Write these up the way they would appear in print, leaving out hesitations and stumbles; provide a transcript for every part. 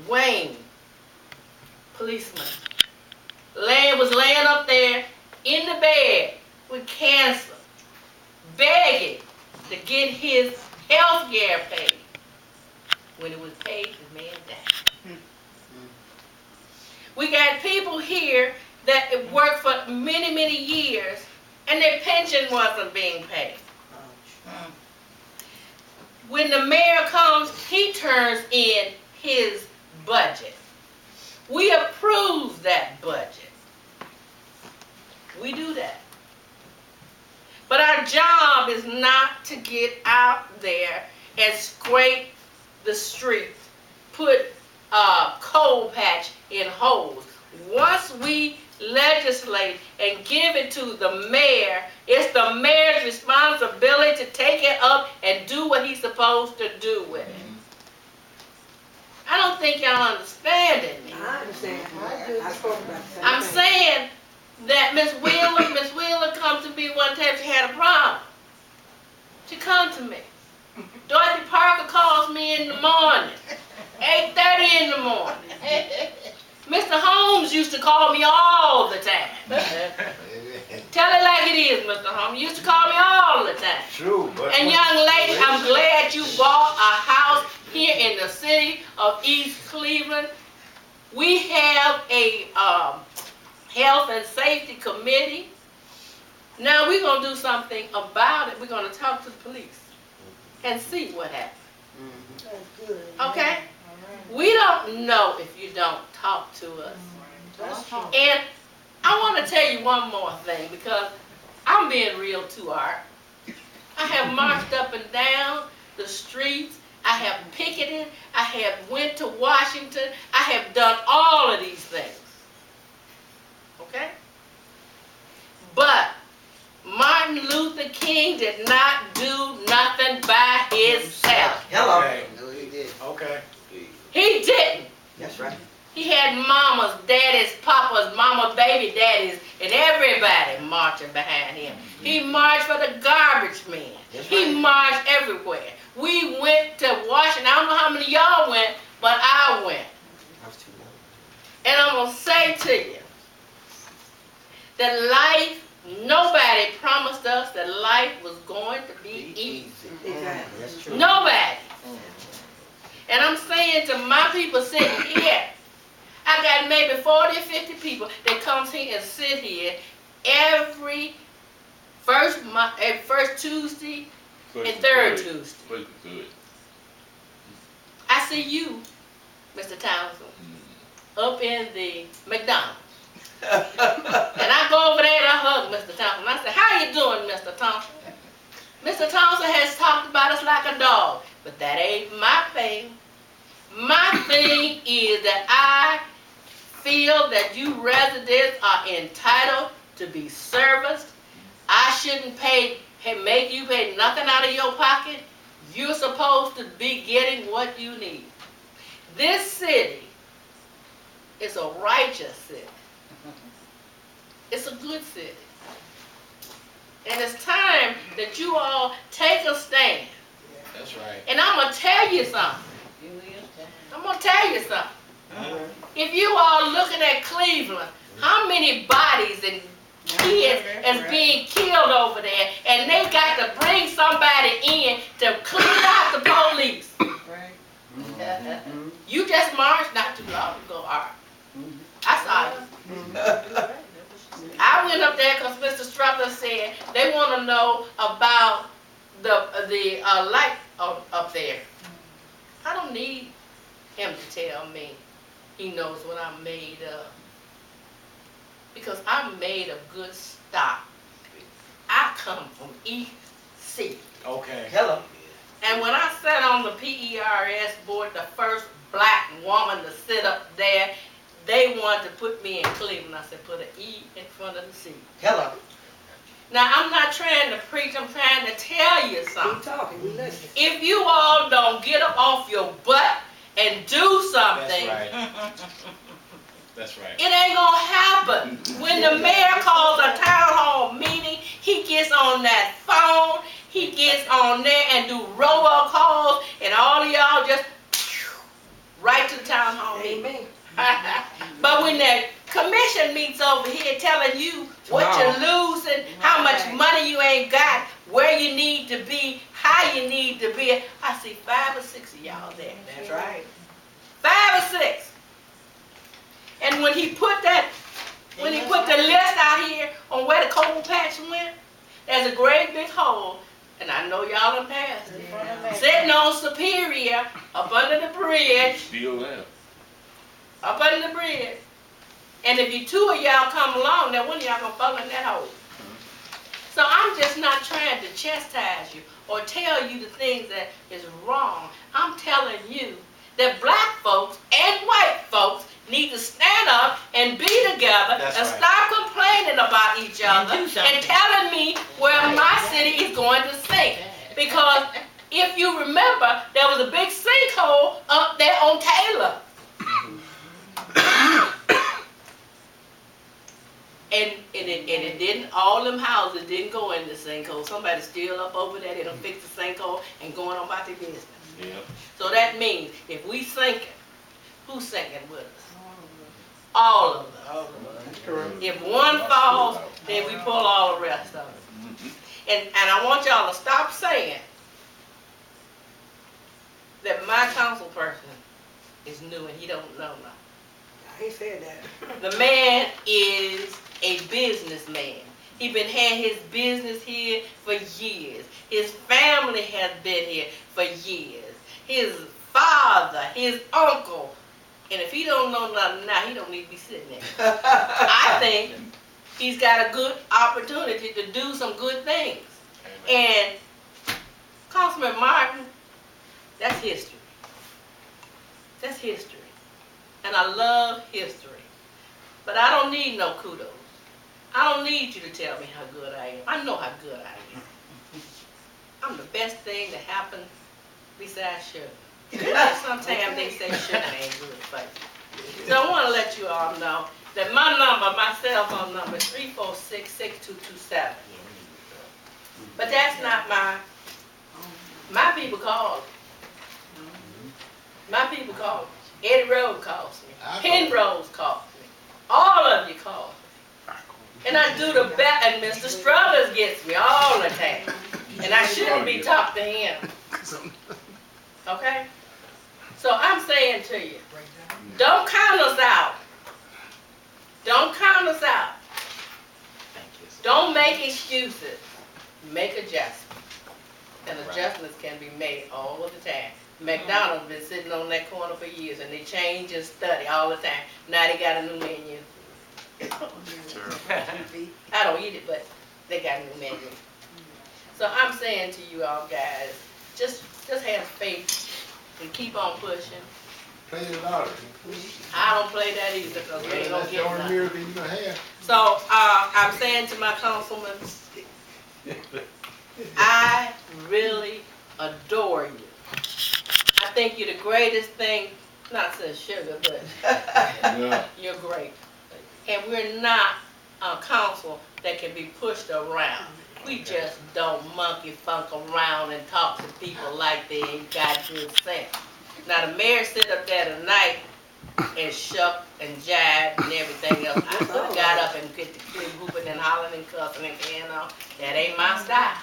Wayne, policeman, was laying up there in the bed with cancer, begging to get his health care paid. When it was paid, the man died. We got people here that worked for many, many years and their pension wasn't being paid. When the mayor comes, he turns in his budget. We approve that budget. We do that. But our job is not to get out there and scrape the streets, put coal patch in holes. Once we legislate and give it to the mayor, it's the mayor's responsibility to take it up and do what he's supposed to do with it. I don't think y'all understanding me. I understand. I do. I spoke about the same I'm thing. saying that Miss Wheeler come to me one time. She had a problem. She come to me. Dorothy Parker calls me in the morning, 8:30 in the morning. Mr. Holmes used to call me all the time. Tell it like it is, Mr. Holmes. You used to call me all the time. True, but And young lady, I'm glad you bought a house here in the city of East Cleveland. We have a health and safety committee. Now we're going to do something about it. We're going to talk to the police and see what happens. That's good. Okay? We don't know if you don't talk to us. That's true. And I want to tell you one more thing, because I'm being real too, Art. I have marched up and down the streets. I have picketed. I have went to Washington. I have done all of these things. Okay? But Martin Luther King did not do nothing by himself. Hello. Okay. No, he did. Okay. He didn't. That's right. He had mamas, daddies, papas, mama, baby daddies, and everybody marching behind him. He marched for the garbage men. That's He right. marched everywhere. We went to Washington. I don't know how many of y'all went, but I went. I was too young. And I'm going to say to you that life, nobody promised us that life was going to be easy. Exactly. That's true. Nobody. And I'm saying to my people sitting here, I got maybe 40 or 50 people that comes here and sit here every first Tuesday and third Tuesday. I see you, Mr. Townsend, up in the McDonald's. And I go over there and I hug Mr. Thompson. I say, how you doing, Mr. Thompson? Mr. Thompson has talked about us like a dog, but that ain't my thing. My thing is that I feel that you residents are entitled to be serviced. I shouldn't make you pay nothing out of your pocket. You're supposed to be getting what you need. This city is a righteous city. It's a good city. And it's time that you all take a stand. That's right. And I'm going to tell you something. I'm going to tell you something. If you all looking at Cleveland, how many bodies and kids is being killed over there, and they got to bring somebody in to clean out the police. You just marched not too long ago, Art. I saw you. I went up there because Mr. Struther said they want to know about the light up there. I don't need him to tell me he knows what I'm made of, because I'm made of good stock. I come from EC. Okay. Hello. And when I sat on the PERS board, the first black woman to sit up there, they wanted to put me in Cleveland. I said, put an E in front of the C. Hello. Now, I'm not trying to preach. I'm trying to tell you Keep something. talking. We listen. If you all don't get up off your butt and do something, That's right. That's right. it ain't gonna happen. When the mayor calls a town hall meeting, he gets on that phone, he gets on there and do robocalls, and all of y'all just right to the town hall meeting. Amen. But when the commission meets over here telling you what you're losing, how much money you ain't got, where you need to be, how you need to be, I see 5 or 6 of y'all there. That's right. 5 or 6. And when he put the list out here on where the coal patch went, there's a great big hole, and I know y'all done passed it. Yeah. Sitting on Superior, up under the bridge, Still there. up under the bridge. And if you 2 of y'all come along, then one of y'all gonna fall in that hole. So I'm just not trying to chastise you or tell you the things that is wrong. I'm telling you that black folks and white folks need to stand up and be together. That's and right. stop complaining about each other do something. and telling me where my city is going to sink. Because if you remember, there was a big sinkhole up there on Taylor. And it didn't, all them houses didn't go in the sinkhole. Somebody's still up over there, they done fixed the sinkhole and going on about their business. Yeah. So that means if we sinking, who's sinking with us? All of us. That's correct. If one falls, then we pull all the rest of it. And I want y'all to stop saying that my council person is new and he don't know nothing. I ain't said that. The man is a businessman. He been had his business here for years. His family has been here for years. His father, his uncle, and if he don't know nothing now, he don't need to be sitting there. I think he's got a good opportunity to do some good things. And Councilman Martin, that's history. That's history. And I love history. But I don't need no kudos. I don't need you to tell me how good I am. I know how good I am. I'm the best thing that happened besides sugar. Sometimes they say sugar ain't good for you. So I want to let you all know that my number, my cell phone number is 346-6227. But that's not my people call. My people call. Eddie Rhodes calls me. Penrose calls me. All of you call me. And I do the best, and Mr. Struthers gets me all the time. And I shouldn't be talking to him. Okay? So I'm saying to you, don't count us out. Don't count us out. Don't make excuses. Make adjustments. And adjustments can be made all the time. McDonald's been sitting on that corner for years and they change and study all the time. Now they got a new menu. I don't eat it, but they got a new menu. So I'm saying to you all guys, just have faith and keep on pushing. Play the lottery. I don't play that either because we ain't gonna That's the get only nothing. miracle you gonna have. So I'm saying to my councilman, I really adore you. I think you're the greatest thing, not since sugar, but Yeah. you're great. And we're not a council that can be pushed around. We just don't monkey funk around and talk to people like they ain't got good sense. Now the mayor sit up there tonight and shuck and jive and everything else. I could have got up and get the kid whooping and hollering and cussing and carrying on. That ain't my style.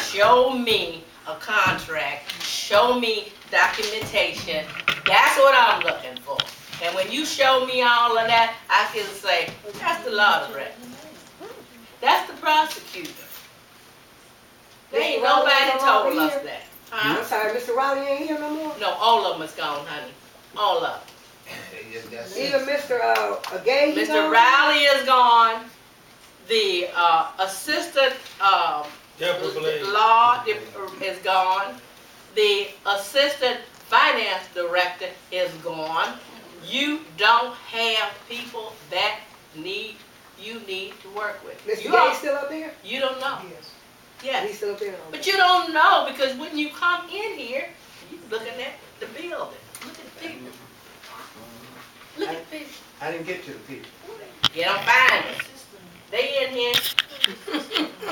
Show me a contract. Show me documentation. That's what I'm looking for. And when you show me all of that, I can say, that's the law director. That's the prosecutor. There ain't nobody told us that. Huh? I'm sorry, Mr. Riley ain't here no more? No, all of them is gone, honey. All of them. Even Mr. Gay, he Mr. gone? Riley is gone. The assistant law is gone. The assistant finance director is gone. You don't have people that you need to work with. Mr. You Gay all- still up there? You don't know. Yes. Yes. He's still up there? But you don't know because when you come in here, you're looking at the building. Look at the people. Look at the people. I didn't get to the people. You don't find them. They in here.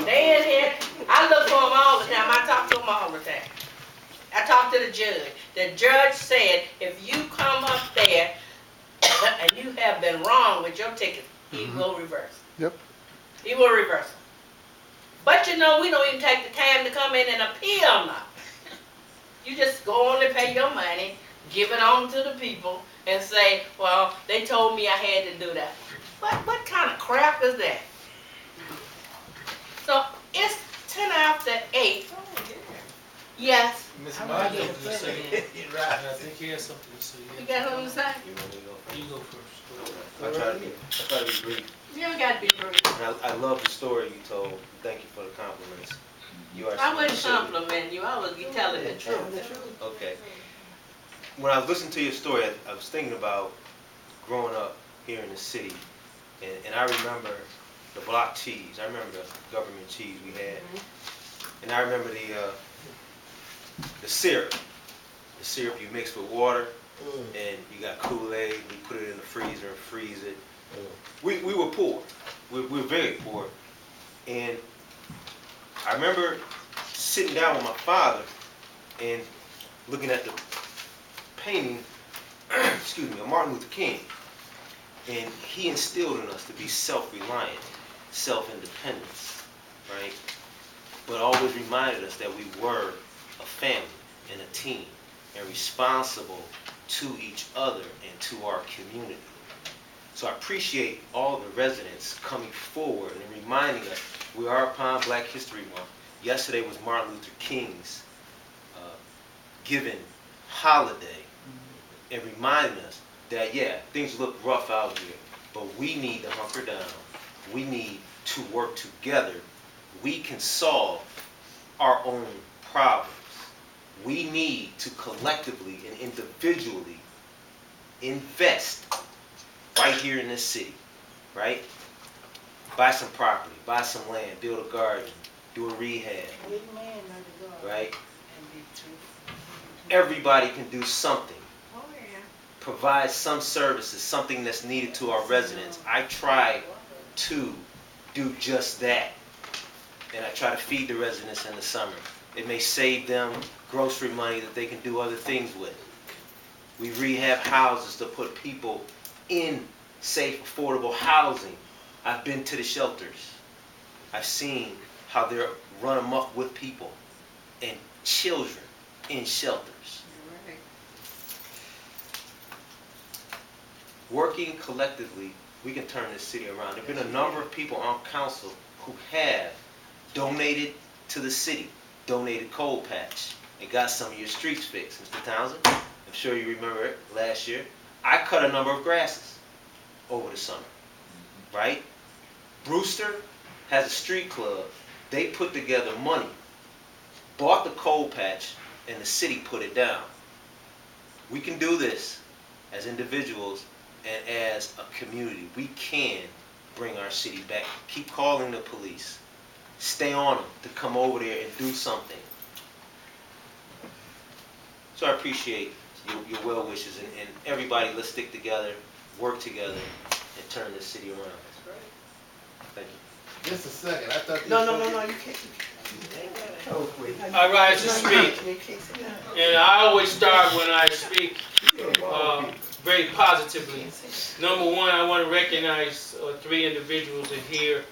They in here. I look for them all the time. I talk to them all the time. I talked to the judge. The judge said, if you come up there been wrong with your tickets, he will reverse. Yep. He will reverse them. But you know, we don't even take the time to come in and appeal now. You just go on and pay your money, give it on to the people, and say, well, they told me I had to do that. What kind of crap is that? So it's 10 after 8. Yes. Miss I Martin, like I think he has something to say. You got something to say? You want me to go? You go first. I try to be brief. You don't got to be brief. And I love the story you told. Thank you for the compliments. You are. I wouldn't compliment you. I was telling the truth. Okay. When I was listening to your story, I was thinking about growing up here in the city, and I remember the block cheese. I remember the government cheese we had, and I remember the syrup. The syrup you mix with water, and you got Kool-Aid. We put it in the freezer and freeze it. We were poor. We were very poor, and I remember sitting down with my father and looking at the painting, excuse me, of Martin Luther King, and he instilled in us to be self-reliant, self-independent, right? But always reminded us that we were a family and a team and responsible to each other and to our community. So I appreciate all the residents coming forward and reminding us we are upon Black History Month. Yesterday was Martin Luther King's given holiday, and reminding us that, yeah, things look rough out here, but we need to hunker down. We need to work together. We can solve our own problems. We need to collectively and individually invest right here in this city, right? Buy some property, buy some land, build a garden, do a rehab, right? Everybody can do something. Provide some services, something that's needed to our residents. I try to do just that. And I try to feed the residents in the summer. It may save them grocery money that they can do other things with. We rehab houses to put people in safe, affordable housing. I've been to the shelters. I've seen how they're run amok with people and children in shelters. Working collectively, we can turn this city around. There have been a number of people on council who have donated to the city, donated coal patch, and got some of your streets fixed. Mr. Townsend, I'm sure you remember it last year. I cut a number of grasses over the summer, right? Brewster has a street club. They put together money, bought the coal patch, and the city put it down. We can do this as individuals and as a community. We can bring our city back. Keep calling the police. Stay on them to come over there and do something. So I appreciate your well wishes, and everybody, let's stick together, work together, and turn this city around. Thank you. Just a second, I thought. No, you can't. I rise to speak, and I always start when I speak very positively. Number one, I want to recognize 3 individuals in here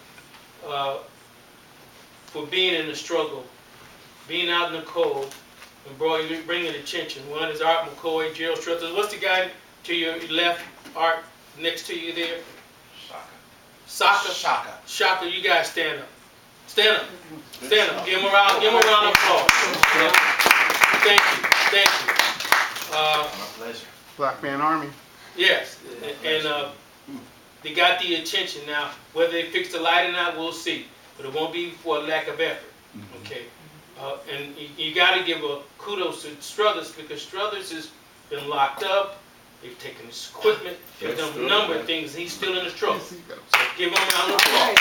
for being in the struggle, being out in the cold, and bringing attention. One is Art McCoy, Gerald Struthers. What's the guy to your left, Art, next to you there? Shaka. Shaka. Shaka, you guys stand up. Stand up. Stand up. Give him a round of applause. Thank you. My pleasure. Black Man Army. Yes, and they got the attention. Now, whether they fix the light or not, we'll see. But it won't be for a lack of effort. Okay. And you got to give a kudos to Struthers, because Struthers has been locked up. They've taken his equipment. They've done a number of things. He's still in the struggle. So give him a round of applause.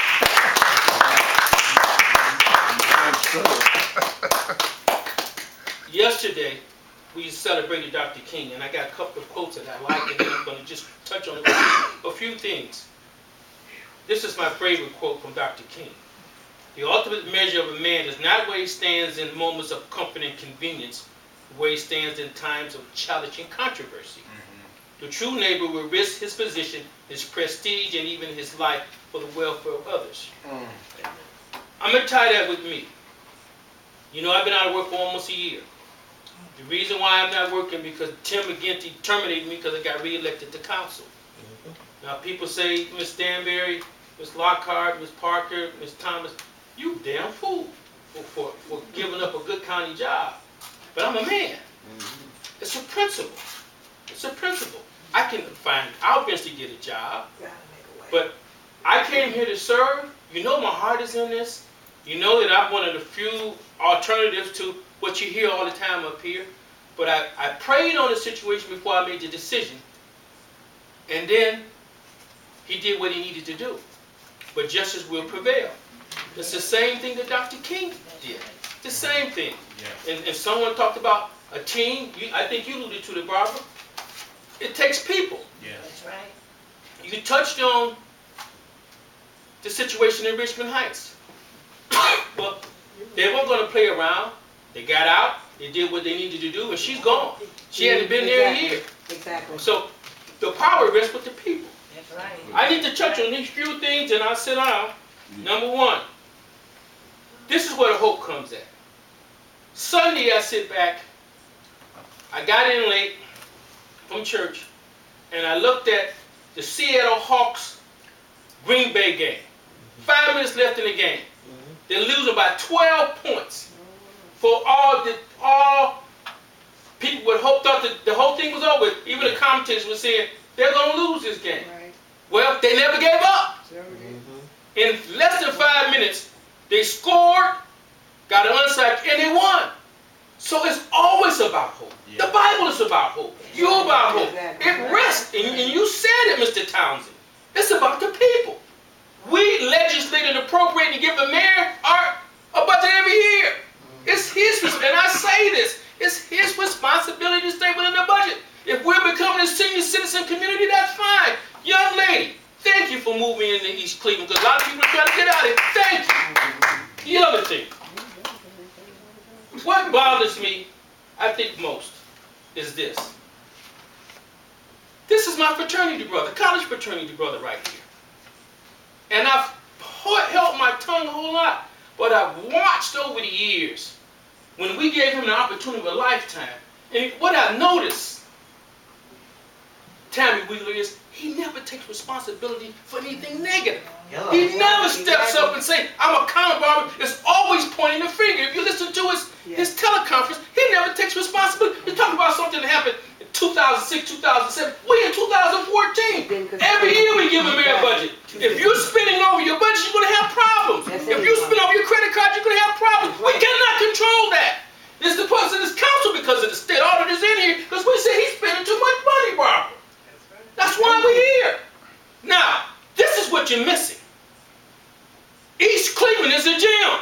Yesterday, we celebrated Dr. King, and I got a couple of quotes that I like, and then I'm going to just touch on a few things. This is my favorite quote from Dr. King. The ultimate measure of a man is not where he stands in moments of comfort and convenience, where he stands in times of challenge and controversy. The true neighbor will risk his position, his prestige, and even his life for the welfare of others. I'm going to tie that with me. You know, I've been out of work for almost a year. The reason why I'm not working because Tim McGinty terminated me because I got reelected to council. Now people say, Ms. Stanberry, Ms. Lockhart, Ms. Parker, Ms. Thomas, you damn fool for giving up a good county job. But I'm a man. It's a principle. It's a principle. I'll eventually get a job. But I came here to serve. You know my heart is in this. You know that I'm one of the few alternatives to what you hear all the time up here. But I prayed on the situation before I made the decision. And then he did what he needed to do. But justice will prevail. It's the same thing that Dr. King did. The same thing. Yeah. And someone talked about a team. I think you alluded to it, Barbara. It takes people. Yeah. That's right. You touched on the situation in Richmond Heights. Well, they weren't going to play around. They got out. They did what they needed to do, and she's gone. She hadn't been there a year. Exactly. So the power rests with the people. That's right. I need to touch on these few things, and I'll sit down. Number one, this is where the hope comes at. Sunday, I sit back. I got in late from church, and I looked at the Seattle Hawks Green Bay game. 5 minutes left in the game. They're losing by 12 points. For all people would hope thought that the whole thing was over. Even the commentators were saying they're going to lose this game. Right. Well, they never gave up. In less than 5 minutes, they scored, got an onside, and they won. So it's always about hope. Yeah. The Bible is about hope. You're about hope. Exactly. It rests, and you said it, Mr. Townsend. It's about the people. We legislate and appropriate and give the mayor a budget every year. It's his, and I say this, it's his responsibility to stay within the budget. If we're becoming a senior citizen community, that's fine. Young lady, thank you for moving into East Cleveland, because a lot of people are trying to get out of it. Thank you. The other thing, what bothers me, I think most, is this. This is my fraternity brother, college fraternity brother right here. And I've held my tongue a whole lot, but I've watched over the years when we gave him the opportunity of a lifetime. And what I noticed, Tammy Wheeler, is he never takes responsibility for anything negative. He never steps up and says, I'm accountable. It's always pointing the finger. If you listen to his teleconference, he never takes responsibility. He's talking about something that happened in 2006, 2007. We in 2014. Every year we give a mayor a budget. If you're spending over your budget, you're going to have problems. If you spend over your credit card, you're going to have problems. We cannot control that. It's the person in this council because of the state auditors in here, because we say he's spending too much money, Barbara. That's why we're here. Now, this is what you're missing. East Cleveland is a gem.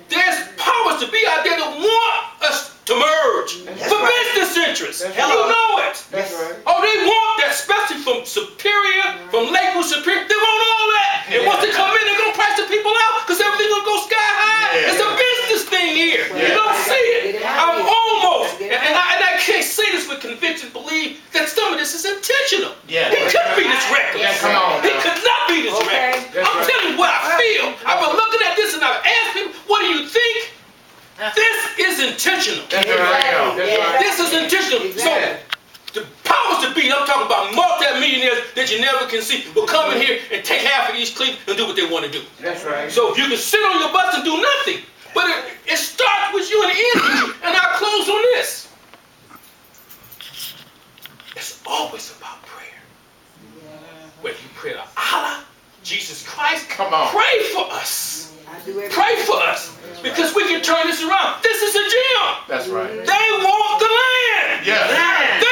There's powers to be out there that want us to merge for business interests. You know it. That's right. Oh, they want that, especially from Superior, from Lakewood Superior. They want all that. And once they come in, they're going to price the people out because everything's going to go sky high. Yeah. It's a business thing here. You don't see it. I'm almost, and I can't say this with conviction, believe that some of this is intentional. Yeah. He couldn't be this reckless. Yeah, come on. He could not be this reckless. I'm telling you what I feel. I've been looking at this and I've asked people, what do you think? This is intentional. That's right. This is intentional. So the powers to be, I'm talking about multi-millionaires that you never can see, will come in here and take half of East Cleveland and do what they want to do. That's right. So you can sit on your butts and do nothing. But it starts with you and it ends with you. And I'll close on this. It's always about prayer. Whether you pray to Allah, Jesus Christ, Come on. pray for us. Pray for us. Because we can turn this around. This is a gem. That's right. They want the land. Yeah. They